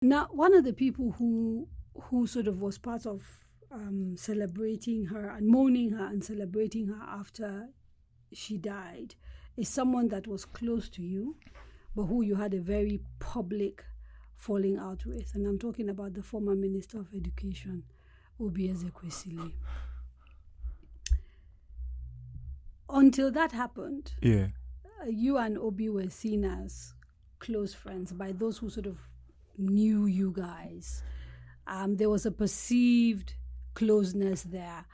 Now, one of the people who sort of was part of celebrating her and mourning her and celebrating her after she died is someone that was close to you, but who you had a very public falling out with. And I'm talking about the former Minister of Education, Oby Ezekwesili. Until that happened, you and Oby were seen as close friends by those who sort of knew you guys. There was a perceived closeness there.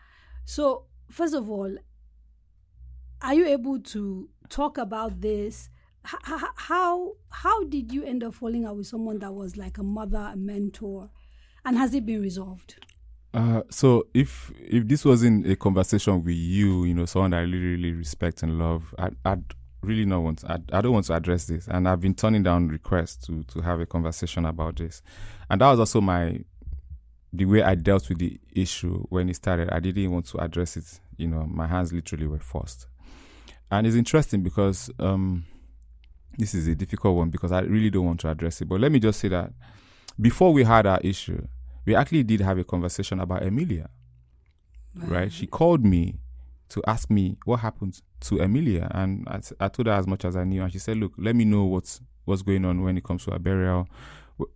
So, first of all, are you able to talk about this? How did you end up falling out with someone that was like a mother, a mentor, and has it been resolved? So if this wasn't a conversation with you, someone that I really, really respect and love, I'd really not want. I don't want to address this, and I've been turning down requests to have a conversation about this, and that was also the way I dealt with the issue when it started. I didn't want to address it. My hands literally were forced, and it's interesting because this is a difficult one because I really don't want to address it. But let me just say that before we had our issue, we actually did have a conversation about Emilia, right? She called me to ask me what happened to Emilia, and I told her as much as I knew, and she said, look, let me know what's going on when it comes to her burial.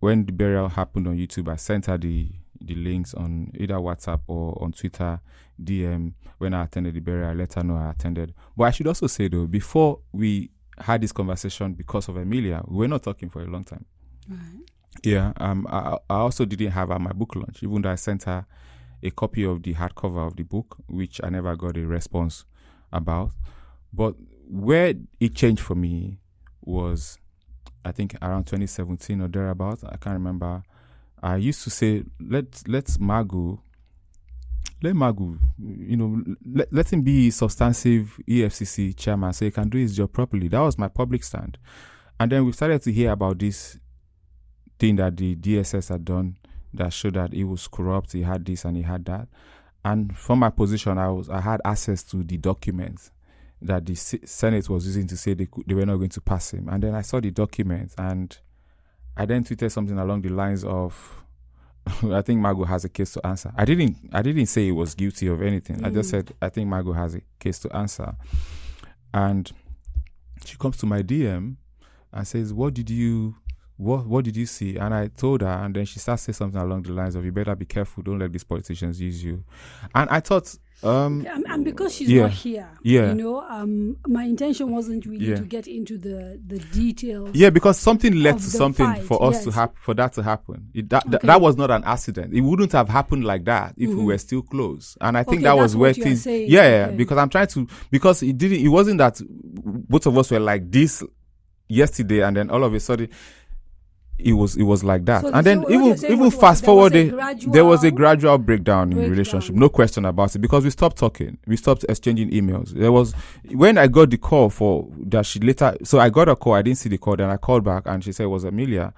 When the burial happened on YouTube, I sent her the links on either WhatsApp or on Twitter, DM. When I attended the burial, I let her know I attended. But I should also say, though, before we had this conversation because of Emilia, we were not talking for a long time. Right. Yeah, I also didn't have her my book launch, even though I sent her a copy of the hardcover of the book, which I never got a response about. But where it changed for me was, I think, around 2017 or thereabouts. I can't remember. I used to say, let Magu, let him be substantive EFCC chairman so he can do his job properly. That was my public stand. And then we started to hear about this thing that the DSS had done that showed that he was corrupt, he had this and he had that. And from my position, I had access to the documents that the Senate was using to say they were not going to pass him. And then I saw the documents, and I then tweeted something along the lines of, I think Magu has a case to answer. I didn't say he was guilty of anything. I just said, I think Magu has a case to answer. And she comes to my DM and says, what did you see? And I told her, and then she starts saying something along the lines of, you better be careful, don't let these politicians use you. And I thought, and because she's not here, my intention wasn't really to get into the details. Yeah, because something led to something fight, for us to happen, for that to happen. That was not an accident. It wouldn't have happened like that if we were still close. And I think that was where things. Because I'm trying to, because it wasn't that both of us were like this yesterday, and then all of a sudden it was like that. And then even fast forward, there was a gradual breakdown in the relationship, no question about it, because we stopped talking, we stopped exchanging emails. There was, when I got the call for that, she later, so I got a call, I didn't see the call, then I called back and she said it was Emilia.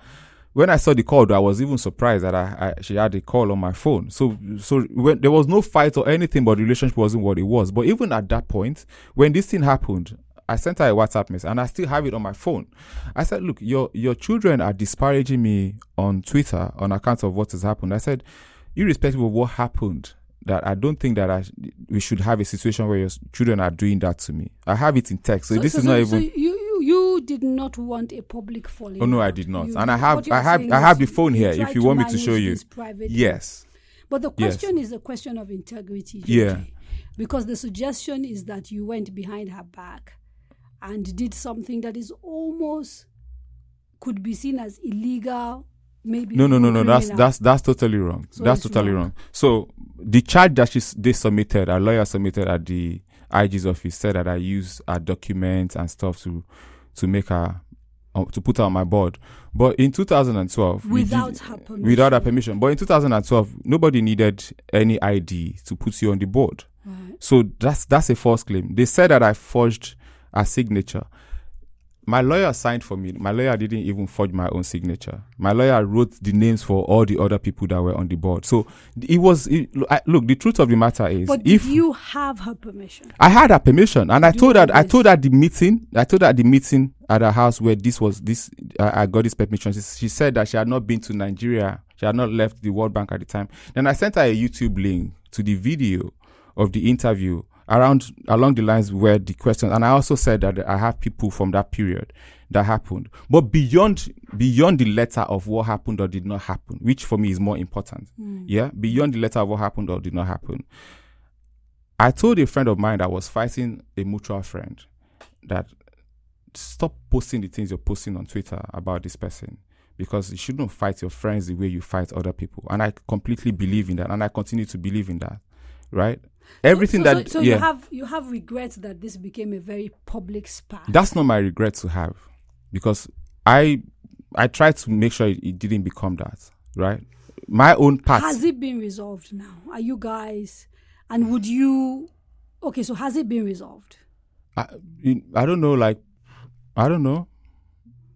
When I saw the call, I was even surprised that she had a call on my phone. So when there was no fight or anything, but the relationship wasn't what it was. But even at that point, when this thing happened, I sent her a WhatsApp message, and I still have it on my phone. I said, look, your children are disparaging me on Twitter on account of what has happened. I said, irrespective of what happened, that I don't think that we should have a situation where your children are doing that to me. I have it in text. So this is not even... So you did not want a public falling out. Oh, no, I did not. And I have the phone here if you want me to show you. Yes. But the question is a question of integrity, JJ. Yeah. Because the suggestion is that you went behind her back and did something that is almost could be seen as illegal, maybe. No. That's totally wrong. So that's totally wrong. So the charge that our lawyer submitted at the IG's office said that I used her documents and stuff to make her to put her on my board. But in 2012, without her permission. But in 2012, nobody needed any ID to put you on the board. Right. So that's a false claim. They said that I forged a signature. my lawyer signed for me. My lawyer didn't even forge my own signature. My lawyer wrote the names for all the other people that were on the board. So look, the truth of the matter is, but did you have her permission? I had her permission, and I told her at the meeting at her house where I got this permission. She said that she had not been to Nigeria. She had not left the World Bank at the time. Then I sent her a YouTube link to the video of the interview along the lines where the questions, and I also said that I have people from that period that happened. But beyond the letter of what happened or did not happen, which for me is more important, beyond the letter of what happened or did not happen, I told a friend of mine that was fighting a mutual friend that stop posting the things you're posting on Twitter about this person, because you shouldn't fight your friends the way you fight other people. And I completely believe in that, and I continue to believe in that, right? Everything so you have regrets that this became a very public spat. That's not my regret to have, because I tried to make sure it didn't become that, right? My own part. Has it been resolved now? Are you guys, and would you? Okay, so has it been resolved? I don't know. I don't know.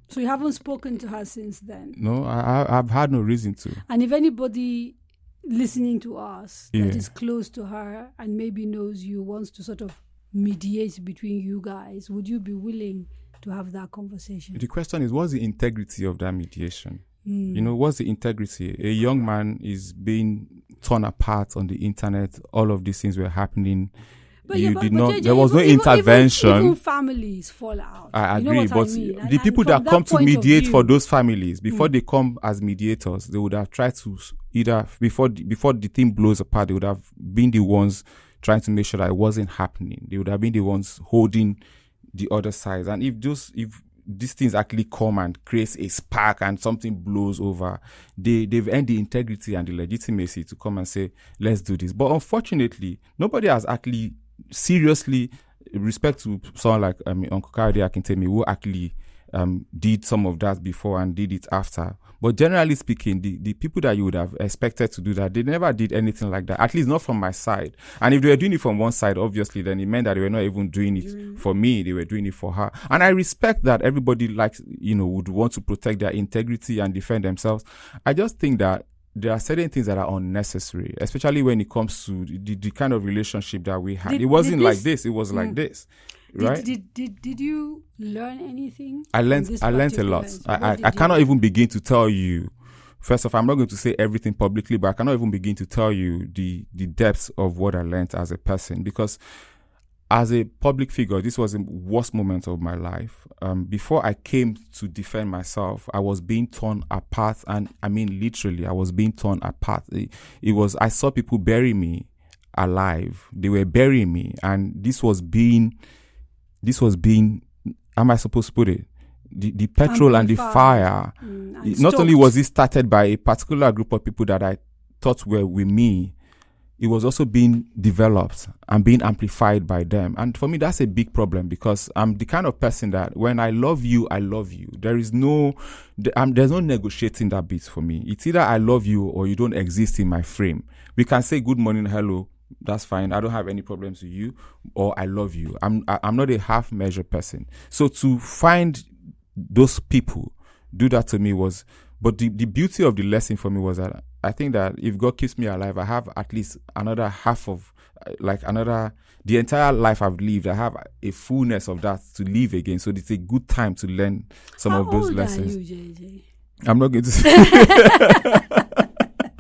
So you haven't spoken to her since then? No, I've had no reason to. And if anybody listening to us that is close to her and maybe knows you, wants to sort of mediate between you guys, would you be willing to have that conversation? The question is, what's the integrity of that mediation? What's the integrity? A young man is being torn apart on the internet. All of these things were happening. There was no intervention. Even families fall out. I agree, but mean? The people that come to mediate for those families, before they come as mediators, they would have tried to either, before the thing blows apart, they would have been the ones trying to make sure that it wasn't happening. They would have been the ones holding the other side. And if these things actually come and creates a spark and something blows over, they've earned the integrity and the legitimacy to come and say, let's do this. But unfortunately, nobody has actually seriously, respect to someone like Uncle Kadaria Ahmed, who actually did some of that before and did it after. But generally speaking, the people that you would have expected to do that, they never did anything like that, at least not from my side. And if they were doing it from one side, obviously, then it meant that they were not even doing it for me, they were doing it for her. And I respect that everybody would want to protect their integrity and defend themselves. I just think that there are certain things that are unnecessary, especially when it comes to the kind of relationship that we had. It wasn't like this, it was like this. Right? Did you learn anything? I learned a lot. I cannot even begin to tell you. First off, I'm not going to say everything publicly, but I cannot even begin to tell you the depths of what I learned as a person, because as a public figure, this was the worst moment of my life. Before I came to defend myself, I was being torn apart, and I mean literally, I was being torn apart. I saw people bury me alive. They were burying me, and this was being, how am I supposed to put it? The petrol and the fire. Not only was it started by a particular group of people that I thought were with me, it was also being developed and being amplified by them. And for me, that's a big problem, because I'm the kind of person that when I love you, I love you. There's no negotiating that bit for me. It's either I love you or you don't exist in my frame. We can say good morning, hello, that's fine. I don't have any problems with you, or I love you. I'm not a half measure person. So to find those people do that to me was, but the beauty of the lesson for me was that I think that if God keeps me alive, I have at least another half of, the entire life I've lived, I have a fullness of that to live again. So it's a good time to learn some of those lessons. How old are you, JJ? I'm not going to say.